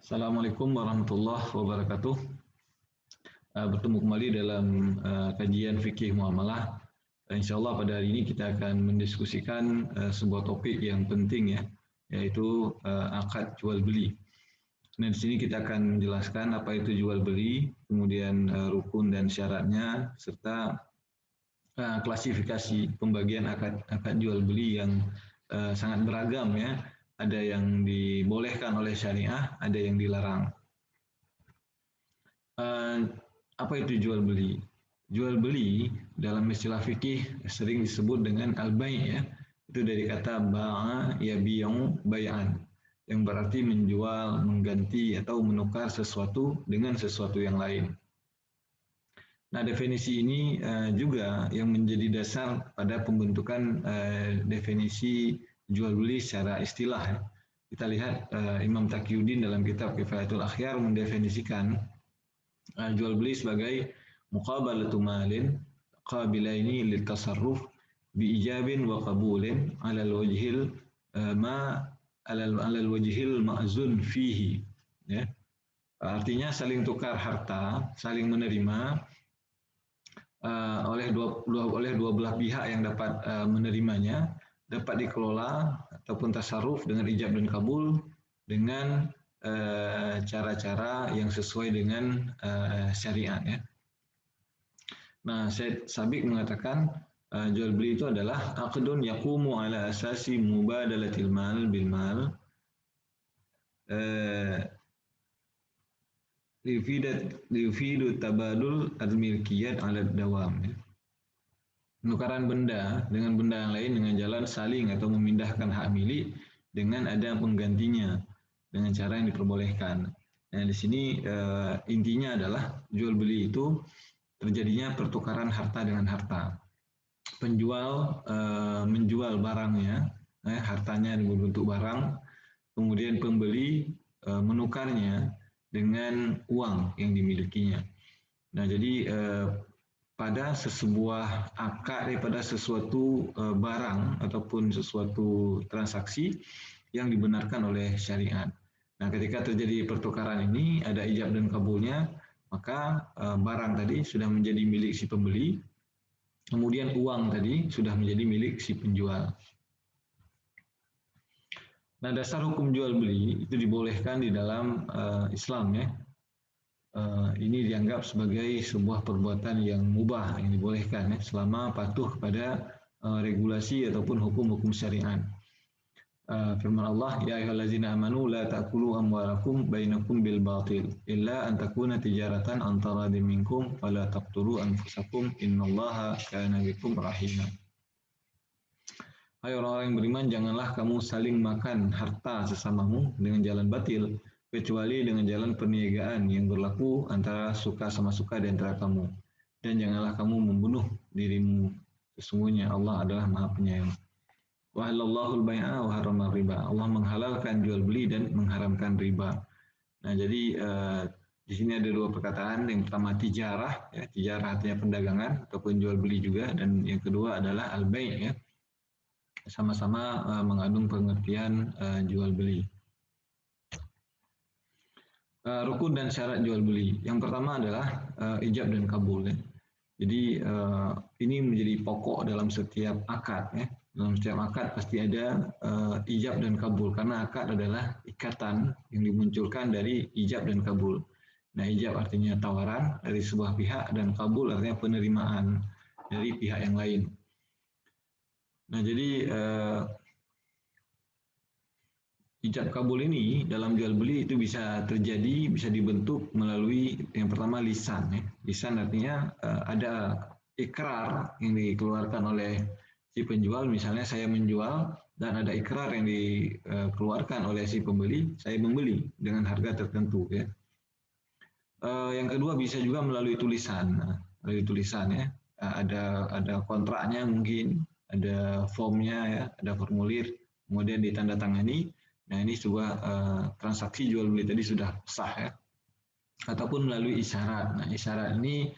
Assalamualaikum warahmatullahi wabarakatuh. Bertemu kembali dalam kajian fikih muamalah. Insya Allah pada hari ini kita akan mendiskusikan sebuah topik yang penting ya, yaitu akad jual beli. Nah di sini kita akan menjelaskan apa itu jual beli, kemudian rukun dan syaratnya, serta klasifikasi pembagian akad jual beli yang sangat beragam ya. Ada yang dibolehkan oleh syariah, ada yang dilarang. Apa itu jual beli? Jual beli dalam istilah fikih sering disebut dengan al-bai' ya. Itu dari kata ba'a yabi'u bai'an yang berarti menjual, mengganti atau menukar sesuatu dengan sesuatu yang lain. Nah, definisi ini juga yang menjadi dasar pada pembentukan definisi jual beli secara istilah ya. Kita lihat Imam Taqiyuddin dalam kitab Kifayatul Akhyar mendefinisikan jual beli sebagai muqabalatu malin qabilaini litasarruf bi ijabin wa qabulin alal wajhil alal wajhil ma'zun fihi ya. Artinya saling tukar harta, saling menerima oleh dua belah pihak yang dapat menerimanya, dapat dikelola ataupun tasarruf dengan ijab dan kabul dengan cara-cara yang sesuai dengan syariat ya. Nah, Syed Sabiq mengatakan jual beli itu adalah aqdun yaqumu ala asasi mubadalatil mal bil mal lifidu tabadul al-milkiyat ala dawam ya. Penukaran benda dengan benda yang lain dengan jalan saling atau memindahkan hak milik dengan ada penggantinya dengan cara yang diperbolehkan. Nah, di sini intinya adalah jual beli itu terjadinya pertukaran harta dengan harta. Penjual menjual barangnya, hartanya berbentuk barang, kemudian pembeli menukarnya dengan uang yang dimilikinya. Nah, jadi pada sebuah akad daripada sesuatu barang ataupun sesuatu transaksi yang dibenarkan oleh syariat. Nah, ketika terjadi pertukaran ini, ada ijab dan kabulnya, maka barang tadi sudah menjadi milik si pembeli, kemudian uang tadi sudah menjadi milik si penjual. Nah, dasar hukum jual beli itu dibolehkan di dalam Islam ya. Ini dianggap sebagai sebuah perbuatan yang mubah, yang dibolehkan ya, selama patuh kepada regulasi ataupun hukum-hukum syariat. Firman Allah, ya ayyuhallazina amanu la ta'kulu amwalakum bainakum bil batil illa an takuna tijaratan an taradin minkum fala taqtulu anfusakum innallaha kana bikum rahima. Hai orang-orang yang beriman, janganlah kamu saling makan harta sesamamu dengan jalan batil kecuali dengan jalan perniagaan yang berlaku antara suka sama suka di antara kamu, dan janganlah kamu membunuh dirimu, sesungguhnya Allah adalah Maha Penyayang. Wa halallahul bai'a wa harramar riba. Allah menghalalkan jual beli dan mengharamkan riba. Nah, jadi di sini ada dua perkataan. Yang pertama tijarah, ya, tijarah artinya perdagangan ataupun jual beli juga, dan yang kedua adalah al-bai' ya. Sama-sama mengandung pengertian jual beli. Rukun dan syarat jual beli. Yang pertama adalah ijab dan kabul ya. Jadi ini menjadi pokok dalam setiap akad ya. Dalam setiap akad pasti ada ijab dan kabul, karena akad adalah ikatan yang dimunculkan dari ijab dan kabul. Nah, ijab artinya tawaran dari sebuah pihak dan kabul artinya penerimaan dari pihak yang lain. Nah, jadi ijab kabul ini dalam jual beli itu bisa terjadi, bisa dibentuk melalui yang pertama lisan ya. Lisan artinya ada ikrar yang dikeluarkan oleh si penjual, misalnya saya menjual dan ada ikrar yang dikeluarkan oleh si pembeli, saya membeli dengan harga tertentu ya. Yang kedua bisa juga melalui tulisan. Nah, melalui tulisan ya, ada kontraknya mungkin, ada formnya ya, ada formulir, kemudian ditandatangani. Nah, ini sebuah transaksi jual beli tadi sudah sah ya. Ataupun melalui isyarat. Nah, isyarat ini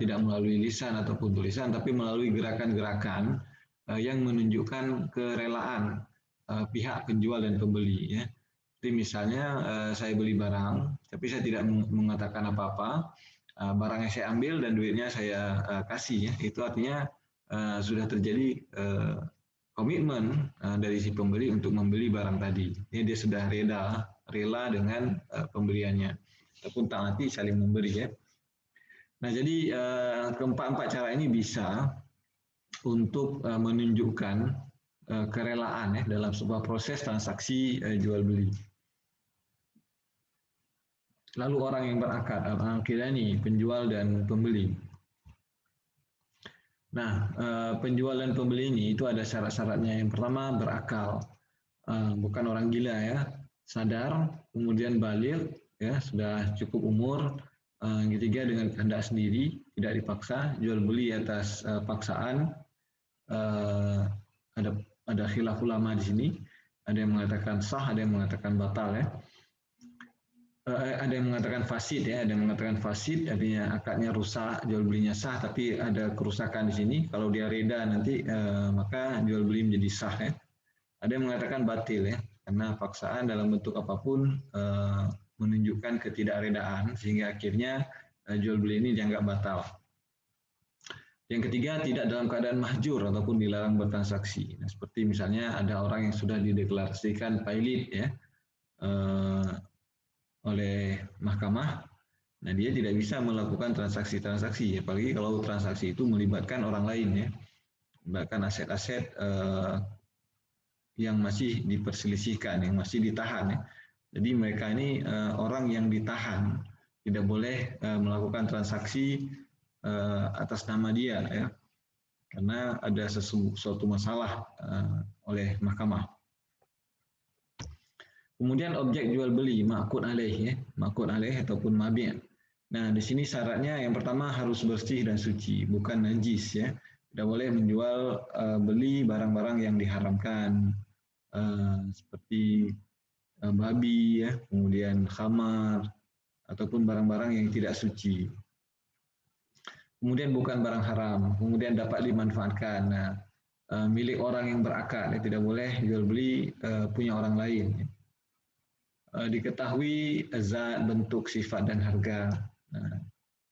tidak melalui lisan ataupun tulisan, tapi melalui gerakan-gerakan yang menunjukkan kerelaan pihak penjual dan pembeli ya. Jadi misalnya saya beli barang, tapi saya tidak mengatakan apa-apa, barang yang saya ambil dan duitnya saya kasih, ya, itu artinya sudah terjadi komitmen dari si pembeli untuk membeli barang tadi. Ini dia sudah rela dengan pembeliannya, ataupun taati saling memberi, ya. Nah, jadi keempat-empat cara ini bisa untuk menunjukkan kerelaan, ya, dalam sebuah proses transaksi jual beli. Lalu orang yang berakad, al-aqilani nih, penjual dan pembeli. Nah, penjual dan pembeli ini itu ada syarat-syaratnya. Yang pertama berakal, bukan orang gila, ya, sadar, kemudian balik, ya, sudah cukup umur. Yang ketiga dengan kehendak sendiri, tidak dipaksa, jual beli atas paksaan. Ada khilaf ulama di sini, ada yang mengatakan sah, ada yang mengatakan batal, ya. Ada yang mengatakan fasid, ya, ada yang mengatakan fasid, artinya akadnya rusak, jual belinya sah, tapi ada kerusakan di sini. Kalau dia reda nanti maka jual beli menjadi sah, ya. Ada yang mengatakan batil, ya, karena paksaan dalam bentuk apapun menunjukkan ketidakredaan sehingga akhirnya jual beli ini dianggap batal. Yang ketiga, tidak dalam keadaan mahjur ataupun dilarang bertransaksi. Nah, seperti misalnya ada orang yang sudah dideklarasikan pailit, ya, oleh mahkamah. Nah, dia tidak bisa melakukan transaksi-transaksi, apalagi kalau transaksi itu melibatkan orang lain, ya, bahkan aset-aset yang masih diperselisihkan, yang masih ditahan, ya. Jadi mereka ini orang yang ditahan, tidak boleh melakukan transaksi atas nama dia, ya, karena ada suatu masalah oleh mahkamah. Kemudian objek jual beli, ma'qud alaih, ya, ma'qud alaih ataupun mabi'. Nah, di sini syaratnya yang pertama harus bersih dan suci, bukan najis, ya. Tidak boleh menjual beli barang-barang yang diharamkan, seperti babi, ya, kemudian khamar, ataupun barang-barang yang tidak suci. Kemudian bukan barang haram, kemudian dapat dimanfaatkan. Nah, milik orang yang berakad, ya, tidak boleh jual beli punya orang lain, ya. Diketahui zat, bentuk, sifat, dan harga. Nah,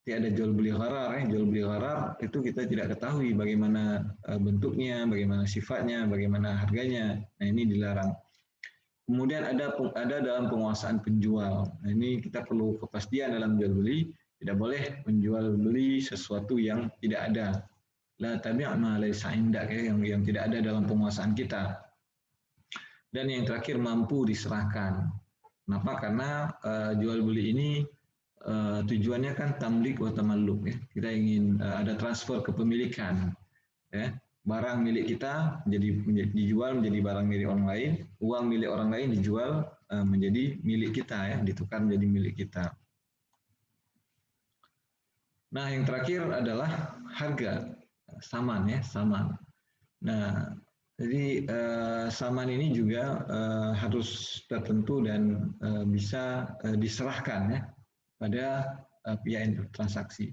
ada jual beli gharar, ya. Jual beli gharar itu kita tidak ketahui bagaimana bentuknya, bagaimana sifatnya, bagaimana harganya. Nah, ini dilarang. Kemudian ada dalam penguasaan penjual. Nah, ini kita perlu kepastian dalam jual beli. Tidak boleh menjual beli sesuatu yang tidak ada. La tabi' ma laysa indak, ya, yang tidak ada dalam penguasaan kita. Dan yang terakhir mampu diserahkan. Kenapa? Karena jual beli ini tujuannya kan tamlik wa tamalluk, ya. Kita ingin ada transfer kepemilikan, ya. Barang milik kita dijual menjadi barang milik orang lain, uang milik orang lain dijual menjadi milik kita, ya, ditukar menjadi milik kita. Nah, yang terakhir adalah harga, saman, ya, saman. Nah, jadi saman ini juga harus tertentu dan bisa diserahkan, ya, pada pihak yang transaksi.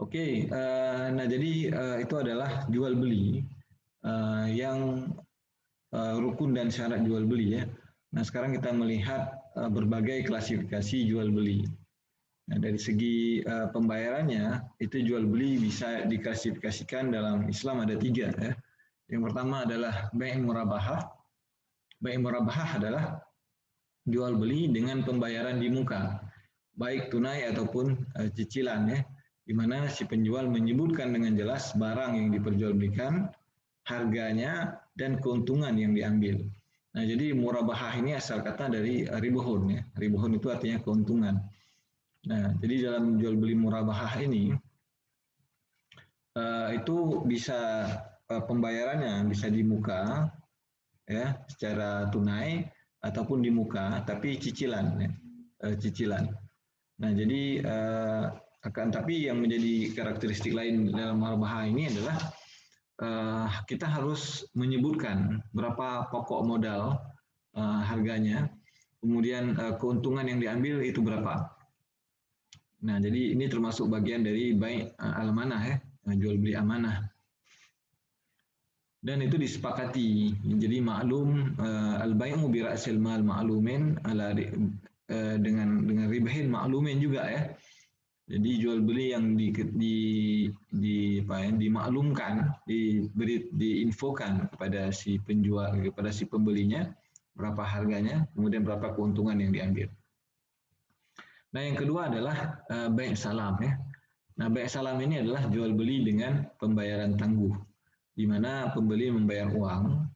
Oke, nah jadi itu adalah jual beli yang rukun dan syarat jual beli, ya. Nah, sekarang kita melihat berbagai klasifikasi jual beli. Nah, dari segi pembayarannya, itu jual beli bisa diklasifikasikan dalam Islam ada 3, ya. Yang pertama adalah bai' murabahah. Bai' murabahah adalah jual beli dengan pembayaran di muka, baik tunai ataupun cicilan, ya, di mana si penjual menyebutkan dengan jelas barang yang diperjualbelikan, harganya, dan keuntungan yang diambil. Nah, jadi murabahah ini asal kata dari ribuhun, ya. Ribuhun itu artinya keuntungan. Nah, jadi dalam jual beli murabahah ini itu bisa pembayarannya bisa di muka, ya, secara tunai ataupun di muka, tapi cicilan, ya, cicilan. Nah, jadi tapi yang menjadi karakteristik lain dalam murabahah ini adalah kita harus menyebutkan berapa pokok modal harganya, kemudian keuntungan yang diambil itu berapa. Nah, jadi ini termasuk bagian dari bai' al-amanah, ya, jual beli amanah. dan itu disepakati. Jadi maklum al-bai'u bi ra'sil mal ma'lumin dengan ribahin maklumin juga ya. Jadi jual beli yang dimaklumkan, diinfokan kepada si penjual, kepada si pembelinya berapa harganya, kemudian berapa keuntungan yang diambil. Nah, yang kedua adalah bai' salam ya. Nah, bai' salam ini adalah jual beli dengan pembayaran tangguh, di mana pembeli membayar uang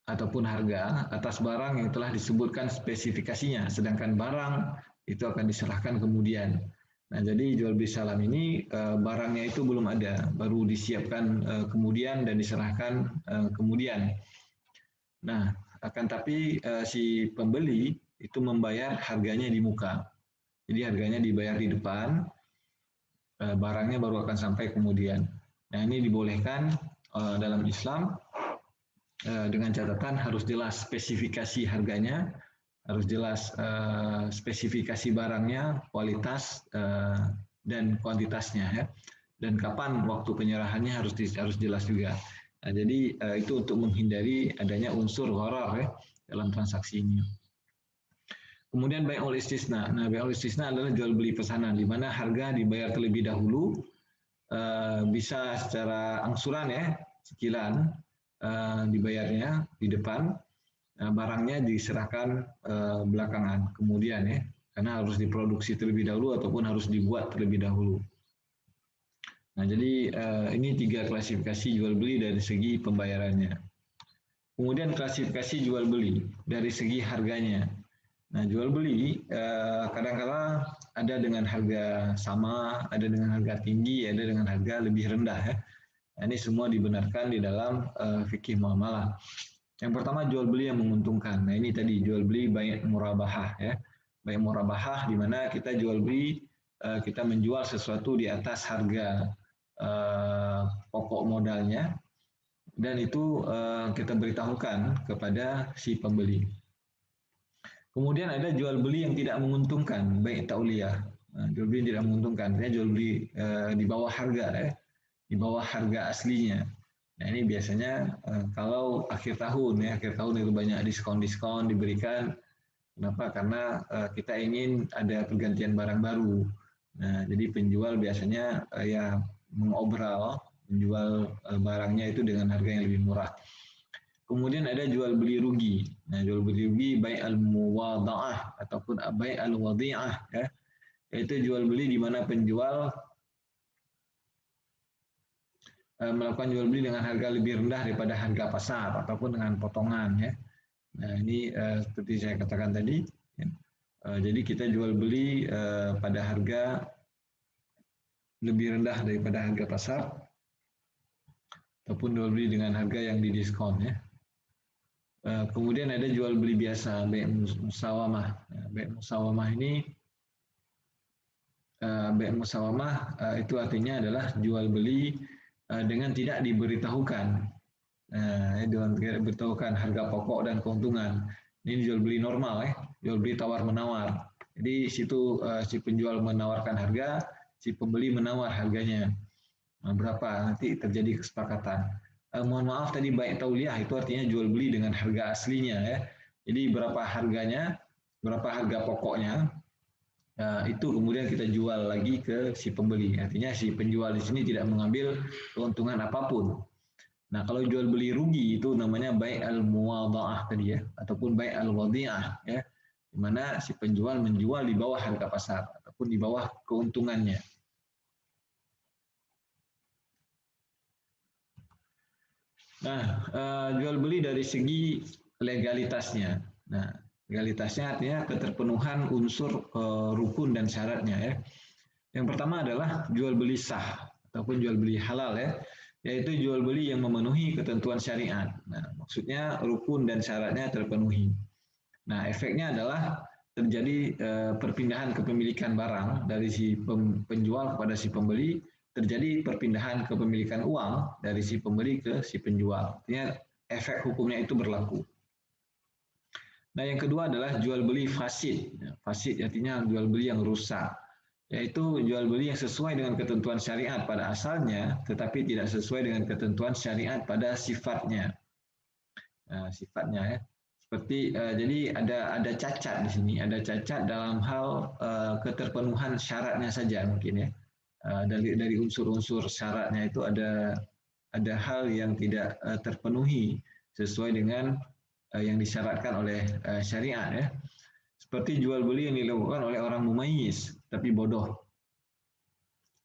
ataupun harga atas barang yang telah disebutkan spesifikasinya, sedangkan barang itu akan diserahkan kemudian. Nah, jadi jual beli salam ini barangnya itu belum ada, baru disiapkan kemudian dan diserahkan kemudian. Nah, akan tapi si pembeli itu membayar harganya di muka. Jadi harganya dibayar di depan, barangnya baru akan sampai kemudian. Nah, ini dibolehkan dalam Islam dengan catatan harus jelas spesifikasi harganya, harus jelas spesifikasi barangnya, kualitas dan kuantitasnya ya. Dan kapan waktu penyerahannya harus jelas juga. Nah, jadi itu untuk menghindari adanya unsur gharar ya dalam transaksi ini. Kemudian bai'ul istisna. Nah, bai'ul istisna adalah jual beli pesanan di mana harga dibayar terlebih dahulu, bisa secara angsuran ya, cicilan dibayarnya di depan, barangnya diserahkan belakangan kemudian ya, karena harus diproduksi terlebih dahulu ataupun harus dibuat terlebih dahulu. Nah, jadi ini 3 klasifikasi jual beli dari segi pembayarannya. Kemudian klasifikasi jual beli dari segi harganya. Nah, jual beli kadang-kala ada dengan harga sama, ada dengan harga tinggi, ada dengan harga lebih rendah ya. Nah, ini semua dibenarkan di dalam fikih muamalah. Yang pertama jual beli yang menguntungkan. Nah, ini tadi jual beli bai' murabahah ya. Bai' murabahah di mana kita jual beli, kita menjual sesuatu di atas harga pokok modalnya, dan itu kita beritahukan kepada si pembeli. Kemudian ada jual beli yang tidak menguntungkan, bai' tauliyah. Nah, jual beli yang tidak menguntungkan, dia jual beli di bawah harga ya, di bawah harga aslinya. Nah, ini biasanya kalau akhir tahun ya, akhir tahun itu banyak diskon-diskon diberikan. Kenapa? Karena kita ingin ada pergantian barang baru. Nah, jadi penjual biasanya ya mengobral, menjual barangnya itu dengan harga yang lebih murah. Kemudian ada jual beli rugi. Nah, jual beli rugi bai' al-muwada'ah ataupun bai' al-wadi'ah ya. Yaitu jual beli di mana penjual melakukan jual beli dengan harga lebih rendah daripada harga pasar ataupun dengan potongan ya. Nah, ini seperti saya katakan tadi ya. Jadi kita jual beli pada harga lebih rendah daripada harga pasar ataupun jual beli dengan harga yang didiskon ya. Kemudian ada jual beli biasa, bai' musawamah. Bai' musawamah ini bai' musawamah itu artinya adalah jual beli dengan tidak diberitahukan. Dengan tidak diberitahukan harga pokok dan keuntungan. Ini jual beli normal ya, jual beli tawar menawar. Jadi situ si penjual menawarkan harga, si pembeli menawar harganya. Nah, berapa nanti terjadi kesepakatan. Mohon maaf tadi bai' tauliyah itu artinya jual beli dengan harga aslinya ya. Jadi berapa harganya, berapa harga pokoknya, itu kemudian kita jual lagi ke si pembeli. Artinya si penjual di sini tidak mengambil keuntungan apapun. Nah, kalau jual beli rugi itu namanya bai' al-muwada'ah tadi ya, ataupun bai' al-wadi'ah ya, di mana si penjual menjual di bawah harga pasar ataupun di bawah keuntungannya. Nah, jual beli dari segi legalitasnya. Nah, legalitasnya artinya keterpenuhan unsur rukun dan syaratnya ya. Yang pertama adalah jual beli sah ataupun jual beli halal ya, yaitu jual beli yang memenuhi ketentuan syariat. Nah, maksudnya rukun dan syaratnya terpenuhi. Nah, efeknya adalah terjadi perpindahan kepemilikan barang dari si penjual kepada si pembeli, terjadi perpindahan kepemilikan uang dari si pembeli ke si penjual. Artinya efek hukumnya itu berlaku. Nah, yang kedua adalah jual beli fasid. Fasid artinya jual beli yang rusak. yaitu jual beli yang sesuai dengan ketentuan syariat pada asalnya, tetapi tidak sesuai dengan ketentuan syariat pada sifatnya. Nah, sifatnya ya. Seperti jadi ada cacat di sini, ada cacat dalam hal keterpenuhan syaratnya saja mungkin ya. Dari unsur-unsur syaratnya itu ada hal yang tidak terpenuhi sesuai dengan yang disyaratkan oleh syariat ya. Seperti jual beli yang dilakukan oleh orang mumayyiz tapi bodoh.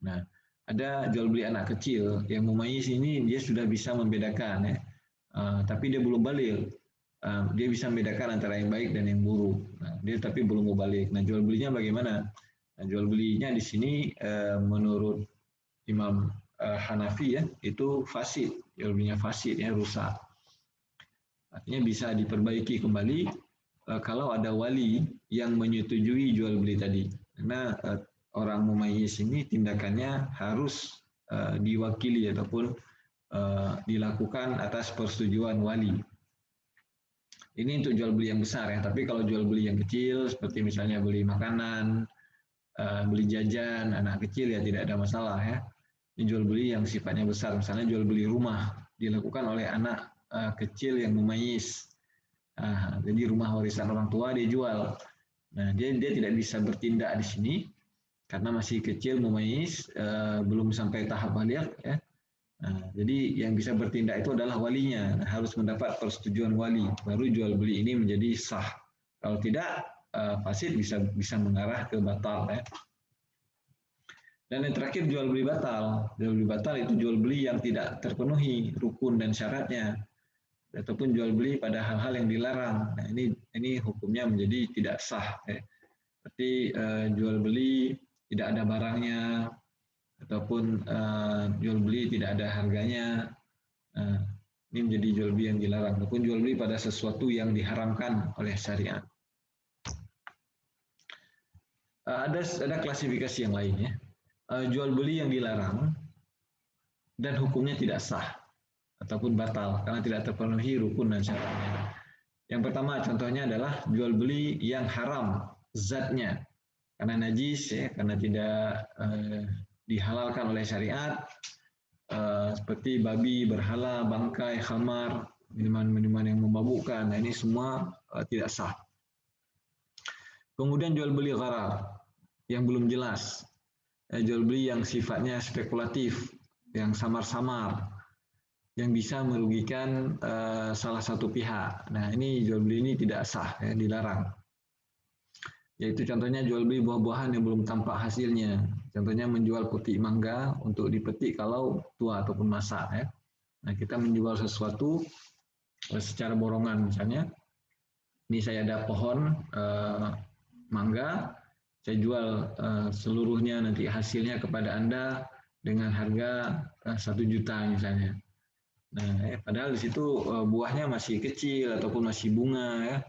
Nah, ada jual beli anak kecil yang mumayyiz ini dia sudah bisa membedakan ya. Tapi dia belum balik. Dia bisa membedakan antara yang baik dan yang buruk. Nah, dia tapi belum mau balik. Nah, jual belinya bagaimana? Nah, jual belinya di sini menurut Imam Hanafi ya, itu fasid. Jual belinya fasid ya, rusak. Artinya bisa diperbaiki kembali kalau ada wali yang menyetujui jual beli tadi. Karena orang mumayyiz ini tindakannya harus diwakili ataupun dilakukan atas persetujuan wali. Ini untuk jual beli yang besar ya, tapi kalau jual beli yang kecil seperti misalnya beli makanan, beli jajan anak kecil ya tidak ada masalah ya. Ini jual beli yang sifatnya besar, misalnya jual beli rumah dilakukan oleh anak kecil yang mumayyiz. Jadi rumah warisan orang tua dia jual. Nah, dia tidak bisa bertindak di sini karena masih kecil mumayyiz, belum sampai tahap baligh ya. Nah, jadi yang bisa bertindak itu adalah walinya, harus mendapat persetujuan wali, baru jual beli ini menjadi sah. Kalau tidak, fasid bisa mengarah ke batal. Ya. Dan yang terakhir jual beli batal. Jual beli batal itu jual beli yang tidak terpenuhi rukun dan syaratnya, ataupun jual beli pada hal-hal yang dilarang. Nah, ini hukumnya menjadi tidak sah. Ya. Seperti jual beli tidak ada barangnya, ataupun jual beli tidak ada harganya, ini menjadi jual beli yang dilarang, ataupun jual beli pada sesuatu yang diharamkan oleh syariat. Ada klasifikasi yang lainnya, jual beli yang dilarang dan hukumnya tidak sah ataupun batal karena tidak terpenuhi rukun dan syaratnya. Yang pertama contohnya adalah jual beli yang haram zatnya karena najis ya, karena tidak dihalalkan oleh syariat, seperti babi, berhala, bangkai, khamar, minuman-minuman yang memabukkan. Nah, ini semua tidak sah. Kemudian jual beli gharar yang belum jelas, jual beli yang sifatnya spekulatif, yang samar-samar, yang bisa merugikan salah satu pihak. Nah, ini jual beli ini tidak sah, ya, dilarang. Yaitu contohnya jual beli buah-buahan yang belum tampak hasilnya. Contohnya menjual petik mangga untuk dipetik kalau tua ataupun masak. Ya. Nah, kita menjual sesuatu secara borongan misalnya. Ini saya ada pohon mangga, saya jual seluruhnya nanti hasilnya kepada Anda dengan harga 1 juta misalnya. Nah, padahal di situ buahnya masih kecil ataupun masih bunga ya.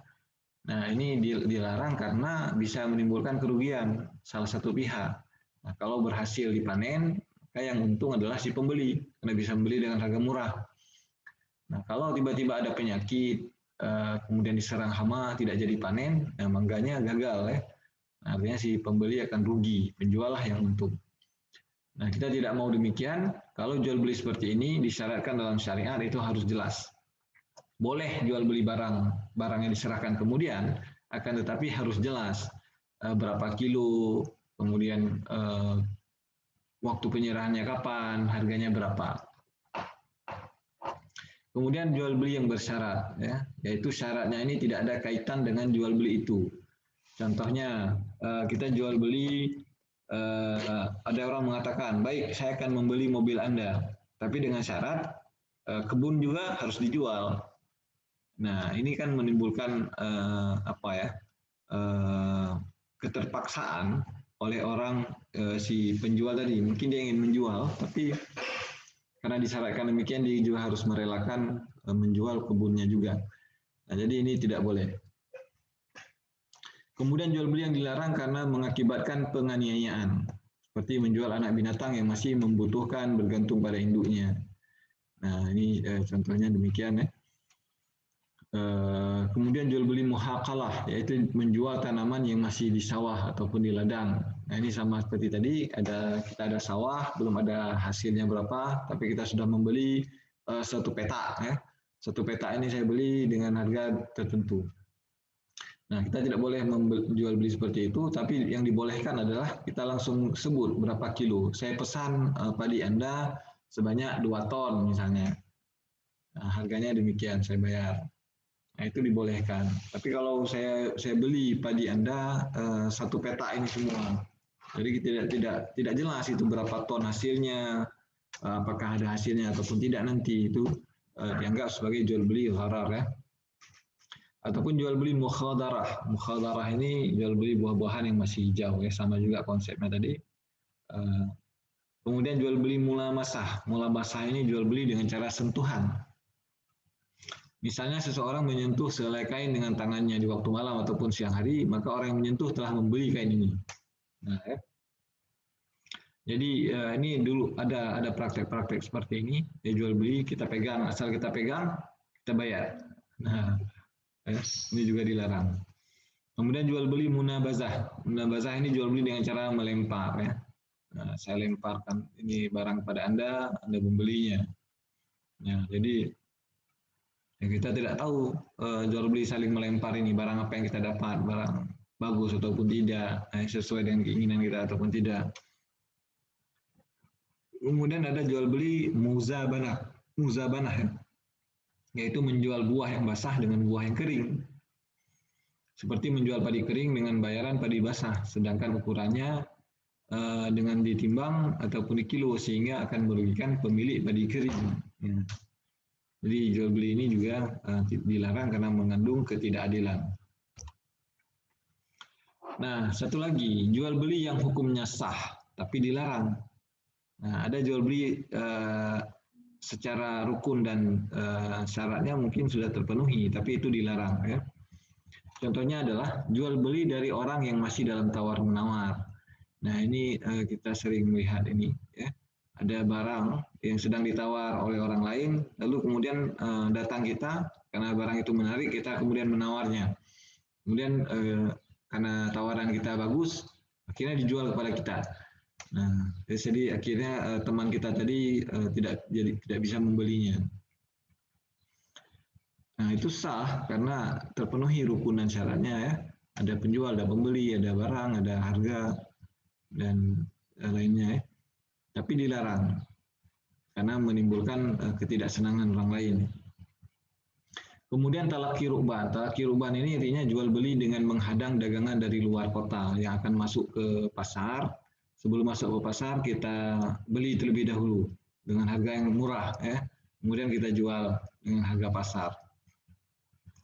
Nah, ini dilarang karena bisa menimbulkan kerugian salah satu pihak. Nah, kalau berhasil dipanen, maka yang untung adalah si pembeli, karena bisa membeli dengan harga murah. Nah, kalau tiba-tiba ada penyakit, kemudian diserang hama, tidak jadi panen, nah mangganya gagal ya. Nah, artinya si pembeli akan rugi, penjual lah yang untung. Nah, kita tidak mau demikian. Kalau jual beli seperti ini disyaratkan dalam syariat itu harus jelas. Boleh jual beli barang yang diserahkan kemudian, akan tetapi harus jelas berapa kilo, kemudian waktu penyerahannya kapan, harganya berapa. Kemudian jual beli yang bersyarat, ya, yaitu syaratnya ini tidak ada kaitan dengan jual beli itu. Contohnya kita jual beli, ada orang mengatakan, baik saya akan membeli mobil Anda, tapi dengan syarat kebun juga harus dijual. Nah, ini kan menimbulkan keterpaksaan oleh orang si penjual tadi. Mungkin dia ingin menjual, tapi karena disyaratkan demikian dia juga harus merelakan menjual kebunnya juga. Nah, jadi ini tidak boleh. Kemudian jual beli yang dilarang karena mengakibatkan penganiayaan, seperti menjual anak binatang yang masih membutuhkan bergantung pada induknya. Nah, ini contohnya demikian ya. Kemudian jual beli muhaqalah, yaitu menjual tanaman yang masih di sawah ataupun di ladang. Nah ini sama seperti tadi, kita ada sawah, belum ada hasilnya berapa, tapi kita sudah membeli satu peta ya. Satu peta ini saya beli dengan harga tertentu. Nah, kita tidak boleh menjual beli seperti itu, tapi yang dibolehkan adalah kita langsung sebut berapa kilo. Saya pesan padi Anda sebanyak 2 ton misalnya. Nah, harganya demikian, saya bayar. Nah, itu dibolehkan. Tapi kalau saya beli padi Anda satu peta ini semua. Jadi tidak jelas itu berapa ton hasilnya, apakah ada hasilnya ataupun tidak nanti itu dianggap sebagai jual beli gharar ya. Ataupun jual beli mukhadarah. Mukhadarah ini jual beli buah-buahan yang masih hijau ya, sama juga konsepnya tadi. Kemudian jual beli mulamasah. Mulamasah ini jual beli dengan cara sentuhan. Misalnya seseorang menyentuh sehelai kain dengan tangannya di waktu malam ataupun siang hari, maka orang yang menyentuh telah membeli kain ini. Nah, ya. Jadi ini dulu ada praktek-praktek seperti ini, ya jual beli kita pegang, asal kita pegang kita bayar. Nah, ini juga dilarang. Kemudian jual beli munabazah. Munabazah ini jual beli dengan cara melempar ya. Nah, saya lemparkan ini barang pada Anda membelinya. Ya, jadi ya kita tidak tahu jual beli saling melempar ini barang apa yang kita dapat, barang bagus ataupun tidak, sesuai dengan keinginan kita ataupun tidak. Kemudian ada jual beli muzabanah. Muzabanah ya, yaitu menjual buah yang basah dengan buah yang kering. Seperti menjual padi kering dengan bayaran padi basah, sedangkan ukurannya dengan ditimbang ataupun dikilo sehingga akan merugikan pemilik padi kering. Ya. Jadi jual beli ini juga dilarang karena mengandung ketidakadilan. Nah, satu lagi, jual beli yang hukumnya sah tapi dilarang. Nah, ada jual beli secara rukun dan syaratnya mungkin sudah terpenuhi, tapi itu dilarang ya. Contohnya adalah jual beli dari orang yang masih dalam tawar-menawar. Nah, ini kita sering melihat ini ya. Ada barang yang sedang ditawar oleh orang lain, lalu kemudian datang kita karena barang itu menarik, kita kemudian menawarnya. Kemudian karena tawaran kita bagus, akhirnya dijual kepada kita. Nah, jadi akhirnya teman kita tadi tidak bisa membelinya. Nah, itu sah karena terpenuhi rukun dan syaratnya ya. Ada penjual, ada pembeli, ada barang, ada harga dan lainnya ya. Tapi dilarang karena menimbulkan ketidaksenangan orang lain. Kemudian talaqi rukban. Talaqi rukban ini artinya jual beli dengan menghadang dagangan dari luar kota yang akan masuk ke pasar. Sebelum masuk ke pasar kita beli terlebih dahulu dengan harga yang murah ya. Kemudian kita jual dengan harga pasar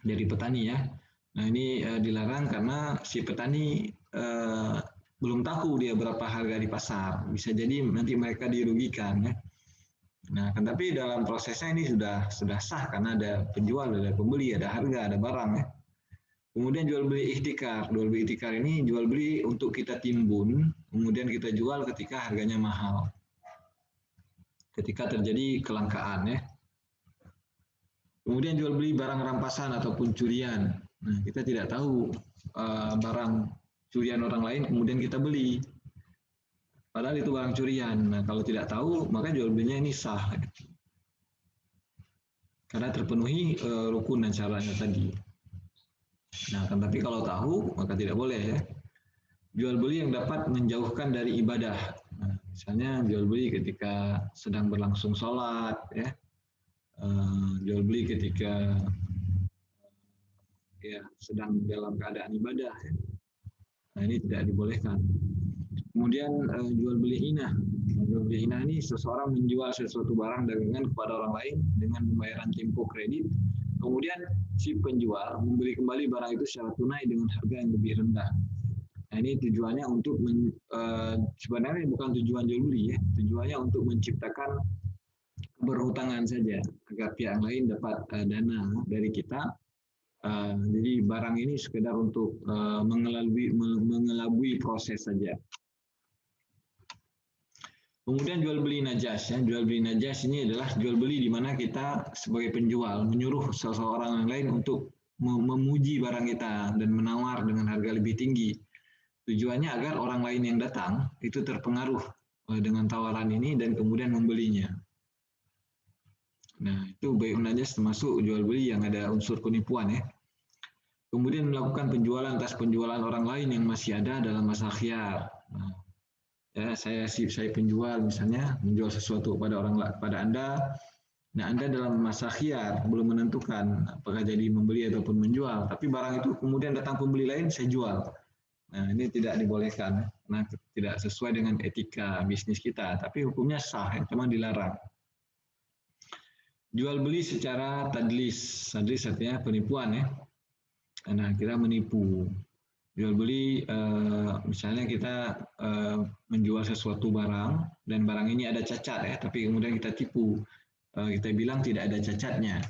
dari petani ya. Nah, ini dilarang karena si petani belum tahu dia berapa harga di pasar. Bisa jadi nanti mereka dirugikan ya. Nah, kan tapi dalam prosesnya ini sudah sah karena ada penjual, ada pembeli, ada harga, ada barang ya. Kemudian jual beli ihtikar. Jual beli ihtikar ini jual beli untuk kita timbun, kemudian kita jual ketika harganya mahal. Ketika terjadi kelangkaan ya. Kemudian jual beli barang rampasan ataupun curian. Nah, kita tidak tahu barang curian orang lain kemudian kita beli. Padahal itu barang curian. Nah, kalau tidak tahu maka jual belinya ini sah. Karena terpenuhi rukun dan syaratnya tadi. Nah, kan tapi kalau tahu maka tidak boleh ya. Jual beli yang dapat menjauhkan dari ibadah. Nah, misalnya jual beli ketika sedang berlangsung sholat ya. Jual beli ketika ya sedang dalam keadaan ibadah ya. Nah, ini tidak dibolehkan. Kemudian jual beli inah. Jual beli inah ini seseorang menjual sesuatu barang dagangan kepada orang lain dengan pembayaran tempo kredit. Kemudian si penjual membeli kembali barang itu secara tunai dengan harga yang lebih rendah. Nah, ini tujuannya untuk sebenarnya bukan tujuan jual beli ya. Tujuannya untuk menciptakan berhutangan saja agar pihak lain dapat dana dari kita. Jadi barang ini sekedar untuk mengelabui proses saja. Kemudian jual beli najas ya. Jual beli najas ini adalah jual beli di mana kita sebagai penjual menyuruh seseorang yang lain untuk memuji barang kita dan menawar dengan harga lebih tinggi. Tujuannya agar orang lain yang datang itu terpengaruh dengan tawaran ini dan kemudian membelinya. Nah, itu bai'un najas termasuk jual beli yang ada unsur penipuan ya. Kemudian melakukan penjualan atas penjualan orang lain yang masih ada dalam masa khiyar. Nah, ya, saya penjual misalnya menjual sesuatu pada Anda. Nah, Anda dalam masa khiyar belum menentukan apakah jadi membeli ataupun menjual, tapi barang itu kemudian datang pembeli lain, saya jual. Nah, ini tidak dibolehkan, karena tidak sesuai dengan etika bisnis kita, tapi hukumnya sah, cuma dilarang. Jual beli secara tadlis, tadlis artinya penipuan ya. Nah, kita menipu. Jual beli, misalnya kita menjual sesuatu barang dan barang ini ada cacat ya, tapi kemudian kita tipu, kita bilang tidak ada cacatnya.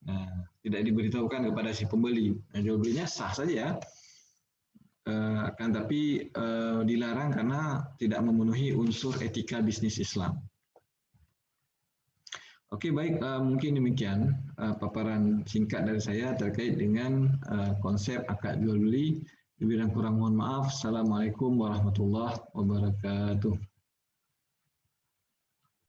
Nah, tidak diberitahukan kepada si pembeli. Nah, jual belinya sah saja, akan tapi dilarang karena tidak memenuhi unsur etika bisnis Islam. Oke, baik, mungkin demikian paparan singkat dari saya terkait dengan konsep akad jual beli. Lebih dan kurang mohon maaf. Assalamualaikum warahmatullahi wabarakatuh.